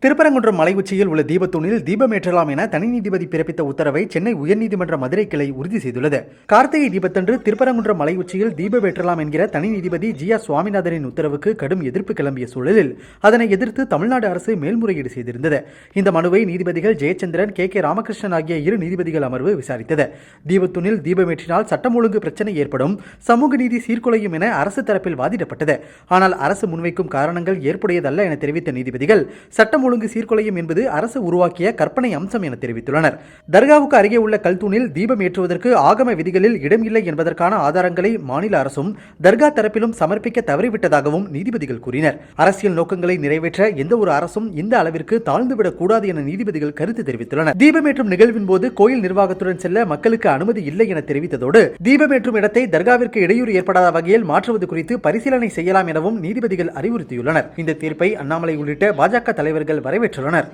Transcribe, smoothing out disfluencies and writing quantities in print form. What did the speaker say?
திருப்பரங்குன்றம் மலை உச்சியில் உள்ள தீபத்தூணில் தீபம் ஏற்றலாம் என தனி நீதிபதி பிறப்பித்த உத்தரவை சென்னை உயர்நீதிமன்ற மதுரை கிளை உறுதி செய்துள்ளது. கார்த்திகை தீபத்தன்று திருப்பரங்குன்றம் மலை உச்சியில் தீபம் ஏற்றலாம் என்கிற தனி நீதிபதி ஜி.ஆர். சுவாமிநாதனின் உத்தரவுக்கு கடும் எதிர்ப்பு கிளம்பிய சூழலில் அதனை எதிர்த்து தமிழ்நாடு அரசு மேல்முறையீடு செய்திருந்தது. இந்த மனுவை நீதிபதிகள் ஜெயச்சந்திரன், கே. ராமகிருஷ்ணன் ஆகிய இரு நீதிபதிகள் அமர்வு விசாரித்தது. தீபத்தூணில் தீபமேற்றினால் சட்டம் ஒழுங்கு பிரச்சனை ஏற்படும், சமூக நீதி சீர்குலையும் என அரசு தரப்பில் வாதிடப்பட்டது. ஆனால் அரசு முன்வைக்கும் காரணங்கள் ஏற்புடையதல்ல என தெரிவித்த நீதிபதிகள் சட்டம் ஒழுங்கு சீர்குலையும் என்பது அரசு உருவாக்கிய கற்பனை அம்சம் என தெரிவித்துள்ளனர். தர்காவுக்கு அருகே உள்ள கல்தூணில் தீபம் ஏற்றுவதற்கு ஆகம விதிகளில் இடம் இல்லை என்பதற்கான ஆதாரங்களை மாநில அரசும் தர்கா தரப்பிலும் சமர்ப்பிக்க தவறிவிட்டதாகவும் நீதிபதிகள் கூறினர். அரசியல் நோக்கங்களை நிறைவேற்ற எந்த ஒரு அரசும் இந்த அளவிற்கு தாழ்ந்துவிடக் கூடாது என நீதிபதிகள் கருத்து தெரிவித்துள்ளனர். தீபமேற்றும் நிகழ்வின் போது கோயில் நிர்வாகத்துடன் செல்ல மக்களுக்கு அனுமதி இல்லை என தெரிவித்ததோடு தீபமேற்றும் இடத்தை தர்காவிற்கு இடையூறு ஏற்படாத வகையில் மாற்றுவது குறித்து பரிசீலனை செய்யலாம் எனவும் நீதிபதிகள் அறிவுறுத்தியுள்ளனர். இந்த தீர்ப்பை அண்ணாமலை உள்ளிட்ட பாஜக தலைவர்கள் வரவேற்றுள்ளனர்.